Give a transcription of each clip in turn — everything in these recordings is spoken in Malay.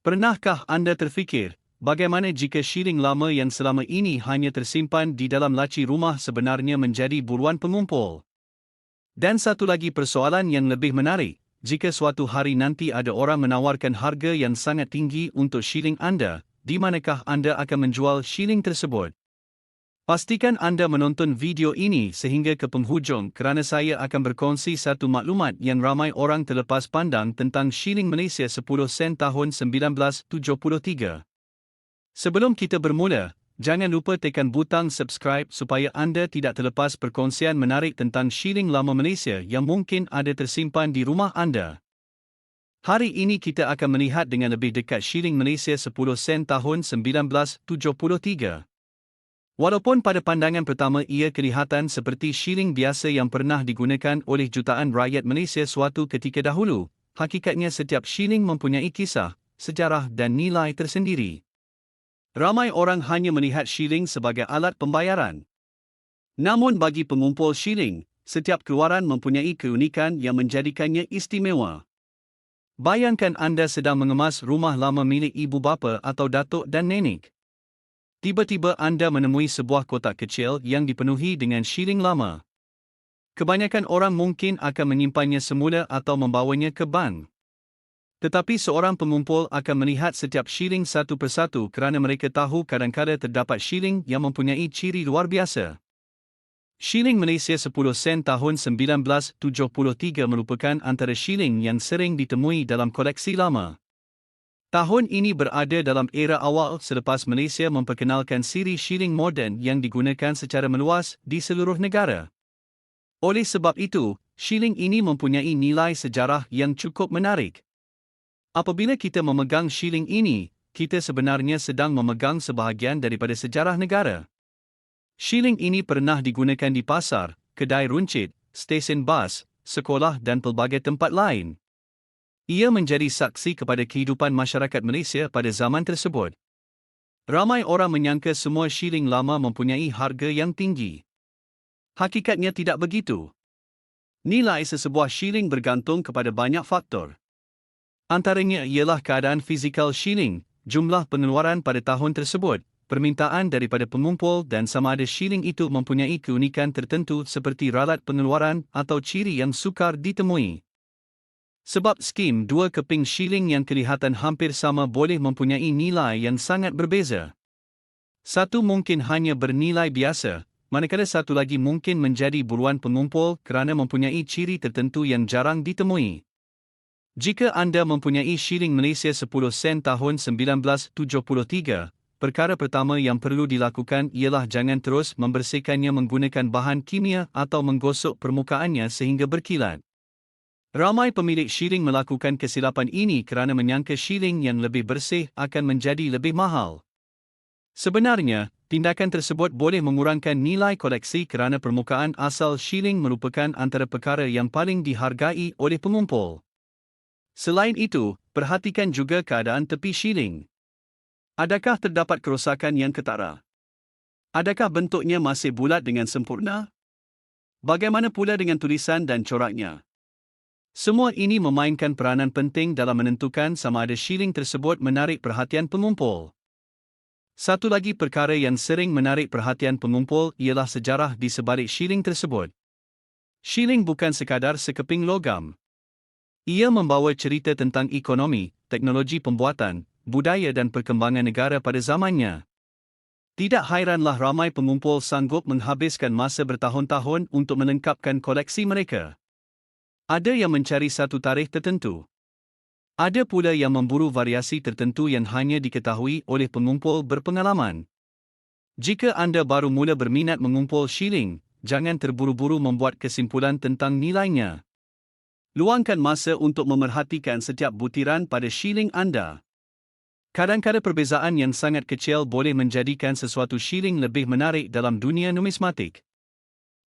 Pernahkah anda terfikir, bagaimana jika shilling lama yang selama ini hanya tersimpan di dalam laci rumah sebenarnya menjadi buruan pengumpul? Dan satu lagi persoalan yang lebih menarik, jika suatu hari nanti ada orang menawarkan harga yang sangat tinggi untuk shilling anda, di manakah anda akan menjual shilling tersebut? Pastikan anda menonton video ini sehingga ke penghujung kerana saya akan berkongsi satu maklumat yang ramai orang terlepas pandang tentang shilling Malaysia 10 sen tahun 1973. Sebelum kita bermula, jangan lupa tekan butang subscribe supaya anda tidak terlepas perkongsian menarik tentang shilling lama Malaysia yang mungkin ada tersimpan di rumah anda. Hari ini kita akan melihat dengan lebih dekat shilling Malaysia 10 sen tahun 1973. Walaupun pada pandangan pertama ia kelihatan seperti shilling biasa yang pernah digunakan oleh jutaan rakyat Malaysia suatu ketika dahulu, hakikatnya setiap shilling mempunyai kisah, sejarah dan nilai tersendiri. Ramai orang hanya melihat shilling sebagai alat pembayaran. Namun bagi pengumpul shilling, setiap keluaran mempunyai keunikan yang menjadikannya istimewa. Bayangkan anda sedang mengemas rumah lama milik ibu bapa atau datuk dan nenek. Tiba-tiba anda menemui sebuah kotak kecil yang dipenuhi dengan shilling lama. Kebanyakan orang mungkin akan menyimpannya semula atau membawanya ke bank. Tetapi seorang pengumpul akan melihat setiap shilling satu persatu kerana mereka tahu kadang-kadang terdapat shilling yang mempunyai ciri luar biasa. Shilling Malaysia 10 sen tahun 1973 merupakan antara shilling yang sering ditemui dalam koleksi lama. Tahun ini berada dalam era awal selepas Malaysia memperkenalkan siri shilling moden yang digunakan secara meluas di seluruh negara. Oleh sebab itu, shilling ini mempunyai nilai sejarah yang cukup menarik. Apabila kita memegang shilling ini, kita sebenarnya sedang memegang sebahagian daripada sejarah negara. Shilling ini pernah digunakan di pasar, kedai runcit, stesen bas, sekolah dan pelbagai tempat lain. Ia menjadi saksi kepada kehidupan masyarakat Malaysia pada zaman tersebut. Ramai orang menyangka semua shilling lama mempunyai harga yang tinggi. Hakikatnya tidak begitu. Nilai sesebuah shilling bergantung kepada banyak faktor. Antaranya ialah keadaan fizikal shilling, jumlah pengeluaran pada tahun tersebut, permintaan daripada pengumpul dan sama ada shilling itu mempunyai keunikan tertentu seperti ralat pengeluaran atau ciri yang sukar ditemui. Sebab skim dua keping shilling yang kelihatan hampir sama boleh mempunyai nilai yang sangat berbeza. Satu mungkin hanya bernilai biasa, manakala satu lagi mungkin menjadi buruan pengumpul kerana mempunyai ciri tertentu yang jarang ditemui. Jika anda mempunyai shilling Malaysia 10 sen tahun 1973, perkara pertama yang perlu dilakukan ialah jangan terus membersihkannya menggunakan bahan kimia atau menggosok permukaannya sehingga berkilat. Ramai pemilik shilling melakukan kesilapan ini kerana menyangka shilling yang lebih bersih akan menjadi lebih mahal. Sebenarnya, tindakan tersebut boleh mengurangkan nilai koleksi kerana permukaan asal shilling merupakan antara perkara yang paling dihargai oleh pengumpul. Selain itu, perhatikan juga keadaan tepi shilling. Adakah terdapat kerosakan yang ketara? Adakah bentuknya masih bulat dengan sempurna? Bagaimana pula dengan tulisan dan coraknya? Semua ini memainkan peranan penting dalam menentukan sama ada shilling tersebut menarik perhatian pengumpul. Satu lagi perkara yang sering menarik perhatian pengumpul ialah sejarah di sebalik shilling tersebut. Shilling bukan sekadar sekeping logam. Ia membawa cerita tentang ekonomi, teknologi pembuatan, budaya dan perkembangan negara pada zamannya. Tidak hairanlah ramai pengumpul sanggup menghabiskan masa bertahun-tahun untuk melengkapkan koleksi mereka. Ada yang mencari satu tarikh tertentu. Ada pula yang memburu variasi tertentu yang hanya diketahui oleh pengumpul berpengalaman. Jika anda baru mula berminat mengumpul shilling, jangan terburu-buru membuat kesimpulan tentang nilainya. Luangkan masa untuk memerhatikan setiap butiran pada shilling anda. Kadang-kadang perbezaan yang sangat kecil boleh menjadikan sesuatu shilling lebih menarik dalam dunia numismatik.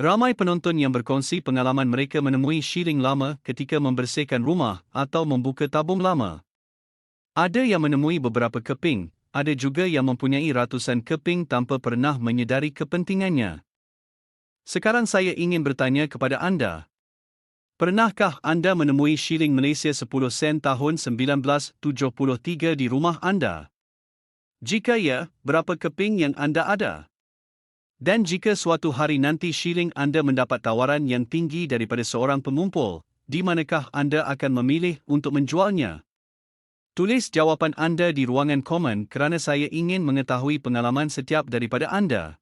Ramai penonton yang berkongsi pengalaman mereka menemui shilling lama ketika membersihkan rumah atau membuka tabung lama. Ada yang menemui beberapa keping, ada juga yang mempunyai ratusan keping tanpa pernah menyedari kepentingannya. Sekarang saya ingin bertanya kepada anda. Pernahkah anda menemui shilling Malaysia 10 sen tahun 1973 di rumah anda? Jika ya, berapa keping yang anda ada? Dan jika suatu hari nanti shilling anda mendapat tawaran yang tinggi daripada seorang pengumpul, di manakah anda akan memilih untuk menjualnya? Tulis jawapan anda di ruangan komen kerana saya ingin mengetahui pengalaman setiap daripada anda.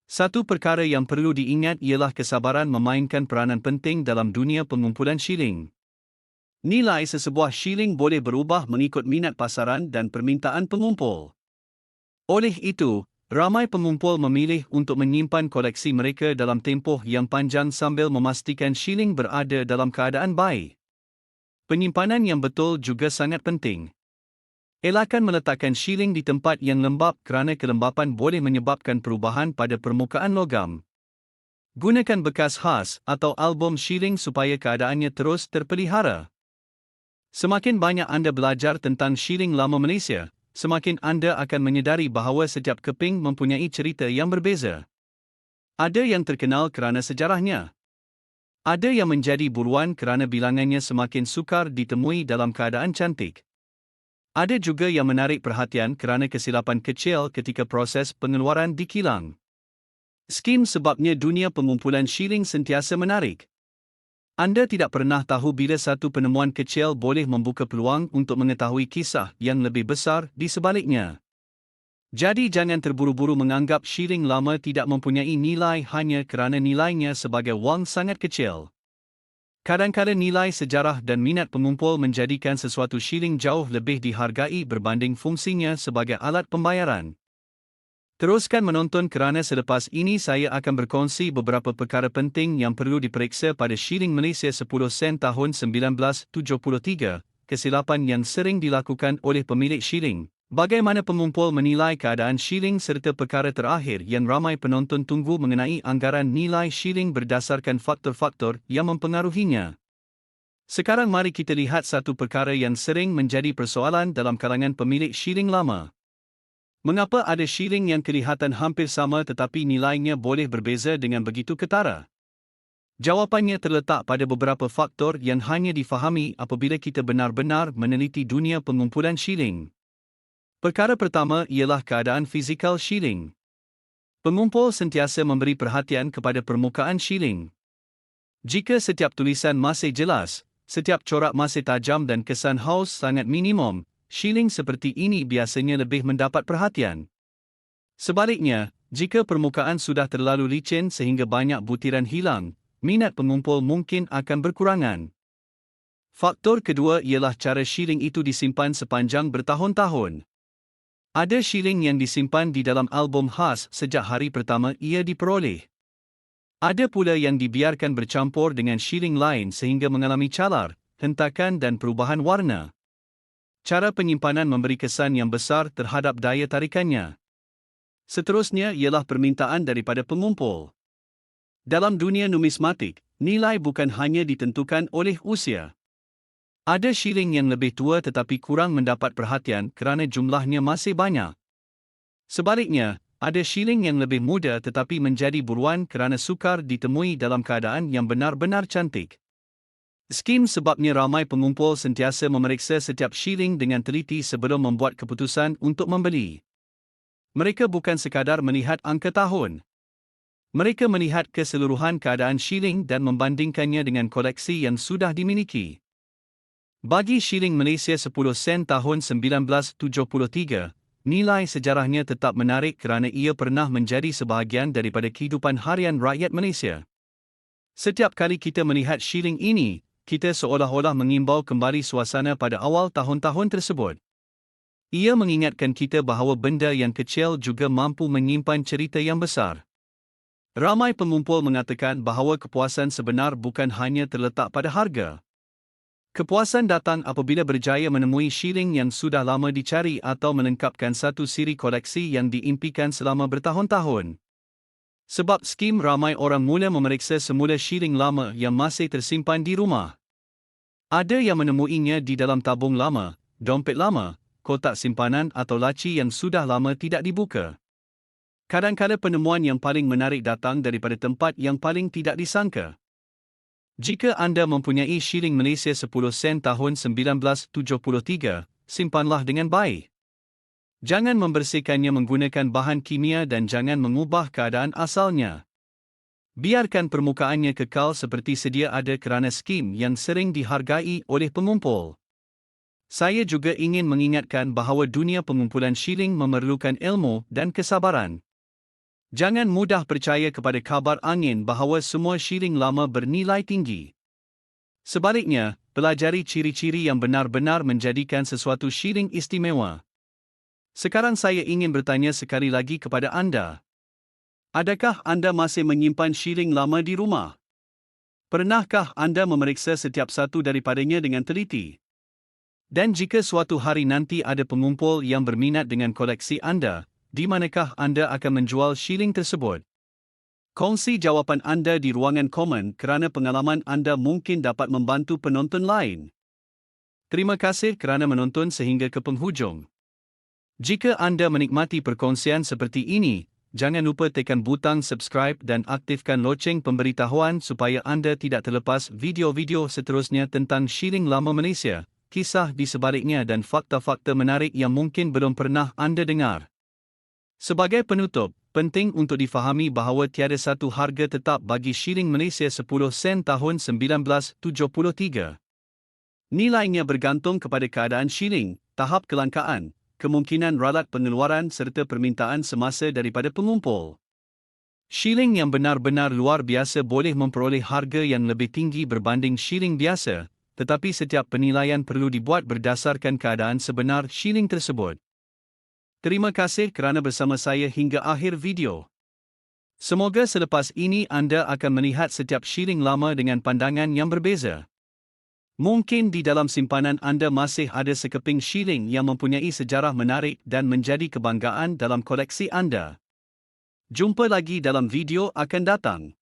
Satu perkara yang perlu diingat ialah kesabaran memainkan peranan penting dalam dunia pengumpulan shilling. Nilai sesebuah shilling boleh berubah mengikut minat pasaran dan permintaan pengumpul. Oleh itu, ramai pengumpul memilih untuk menyimpan koleksi mereka dalam tempoh yang panjang sambil memastikan shilling berada dalam keadaan baik. Penyimpanan yang betul juga sangat penting. Elakkan meletakkan shilling di tempat yang lembap kerana kelembapan boleh menyebabkan perubahan pada permukaan logam. Gunakan bekas khas atau album shilling supaya keadaannya terus terpelihara. Semakin banyak anda belajar tentang shilling lama Malaysia, semakin anda akan menyedari bahawa setiap keping mempunyai cerita yang berbeza. Ada yang terkenal kerana sejarahnya. Ada yang menjadi buruan kerana bilangannya semakin sukar ditemui dalam keadaan cantik. Ada juga yang menarik perhatian kerana kesilapan kecil ketika proses pengeluaran dikilang. Skim sebabnya dunia pengumpulan shilling sentiasa menarik. Anda tidak pernah tahu bila satu penemuan kecil boleh membuka peluang untuk mengetahui kisah yang lebih besar di sebaliknya. Jadi jangan terburu-buru menganggap shilling lama tidak mempunyai nilai hanya kerana nilainya sebagai wang sangat kecil. Kadang-kadang nilai sejarah dan minat pengumpul menjadikan sesuatu shilling jauh lebih dihargai berbanding fungsinya sebagai alat pembayaran. Teruskan menonton kerana selepas ini saya akan berkongsi beberapa perkara penting yang perlu diperiksa pada shilling Malaysia 10 sen tahun 1973, kesilapan yang sering dilakukan oleh pemilik shilling. Bagaimana pengumpul menilai keadaan shilling serta perkara terakhir yang ramai penonton tunggu mengenai anggaran nilai shilling berdasarkan faktor-faktor yang mempengaruhinya. Sekarang mari kita lihat satu perkara yang sering menjadi persoalan dalam kalangan pemilik shilling lama. Mengapa ada shilling yang kelihatan hampir sama tetapi nilainya boleh berbeza dengan begitu ketara? Jawapannya terletak pada beberapa faktor yang hanya difahami apabila kita benar-benar meneliti dunia pengumpulan shilling. Perkara pertama ialah keadaan fizikal shilling. Pengumpul sentiasa memberi perhatian kepada permukaan shilling. Jika setiap tulisan masih jelas, setiap corak masih tajam dan kesan haus sangat minimum, shilling seperti ini biasanya lebih mendapat perhatian. Sebaliknya, jika permukaan sudah terlalu licin sehingga banyak butiran hilang, minat pengumpul mungkin akan berkurangan. Faktor kedua ialah cara shilling itu disimpan sepanjang bertahun-tahun. Ada shilling yang disimpan di dalam album khas sejak hari pertama ia diperoleh. Ada pula yang dibiarkan bercampur dengan shilling lain sehingga mengalami calar, hentakan dan perubahan warna. Cara penyimpanan memberi kesan yang besar terhadap daya tarikannya. Seterusnya ialah permintaan daripada pengumpul. Dalam dunia numismatik, nilai bukan hanya ditentukan oleh usia. Ada shilling yang lebih tua tetapi kurang mendapat perhatian kerana jumlahnya masih banyak. Sebaliknya, ada shilling yang lebih muda tetapi menjadi buruan kerana sukar ditemui dalam keadaan yang benar-benar cantik. Skim sebabnya ramai pengumpul sentiasa memeriksa setiap shilling dengan teliti sebelum membuat keputusan untuk membeli. Mereka bukan sekadar melihat angka tahun. Mereka melihat keseluruhan keadaan shilling dan membandingkannya dengan koleksi yang sudah dimiliki. Bagi shilling Malaysia 10 sen tahun 1973, nilai sejarahnya tetap menarik kerana ia pernah menjadi sebahagian daripada kehidupan harian rakyat Malaysia. Setiap kali kita melihat shilling ini, kita seolah-olah mengimbau kembali suasana pada awal tahun-tahun tersebut. Ia mengingatkan kita bahawa benda yang kecil juga mampu menyimpan cerita yang besar. Ramai pengumpul mengatakan bahawa kepuasan sebenar bukan hanya terletak pada harga. Kepuasan datang apabila berjaya menemui shilling yang sudah lama dicari atau melengkapkan satu siri koleksi yang diimpikan selama bertahun-tahun. Sebab skim ramai orang mula memeriksa semula shilling lama yang masih tersimpan di rumah. Ada yang menemuinya di dalam tabung lama, dompet lama, kotak simpanan atau laci yang sudah lama tidak dibuka. Kadang-kadang penemuan yang paling menarik datang daripada tempat yang paling tidak disangka. Jika anda mempunyai shilling Malaysia 10 sen tahun 1973, simpanlah dengan baik. Jangan membersihkannya menggunakan bahan kimia dan jangan mengubah keadaan asalnya. Biarkan permukaannya kekal seperti sedia ada kerana skim yang sering dihargai oleh pengumpul. Saya juga ingin mengingatkan bahawa dunia pengumpulan shilling memerlukan ilmu dan kesabaran. Jangan mudah percaya kepada kabar angin bahawa semua shilling lama bernilai tinggi. Sebaliknya, pelajari ciri-ciri yang benar-benar menjadikan sesuatu shilling istimewa. Sekarang saya ingin bertanya sekali lagi kepada anda. Adakah anda masih menyimpan shilling lama di rumah? Pernahkah anda memeriksa setiap satu daripadanya dengan teliti? Dan jika suatu hari nanti ada pengumpul yang berminat dengan koleksi anda, di manakah anda akan menjual shilling tersebut? Kongsi jawapan anda di ruangan komen kerana pengalaman anda mungkin dapat membantu penonton lain. Terima kasih kerana menonton sehingga ke penghujung. Jika anda menikmati perkongsian seperti ini, jangan lupa tekan butang subscribe dan aktifkan loceng pemberitahuan supaya anda tidak terlepas video-video seterusnya tentang shilling lama Malaysia, kisah di sebaliknya dan fakta-fakta menarik yang mungkin belum pernah anda dengar. Sebagai penutup, penting untuk difahami bahawa tiada satu harga tetap bagi shilling Malaysia 10 sen tahun 1973. Nilainya bergantung kepada keadaan shilling, tahap kelangkaan, kemungkinan ralat pengeluaran serta permintaan semasa daripada pengumpul. Shilling yang benar-benar luar biasa boleh memperoleh harga yang lebih tinggi berbanding shilling biasa, tetapi setiap penilaian perlu dibuat berdasarkan keadaan sebenar shilling tersebut. Terima kasih kerana bersama saya hingga akhir video. Semoga selepas ini anda akan melihat setiap shilling lama dengan pandangan yang berbeza. Mungkin di dalam simpanan anda masih ada sekeping shilling yang mempunyai sejarah menarik dan menjadi kebanggaan dalam koleksi anda. Jumpa lagi dalam video akan datang.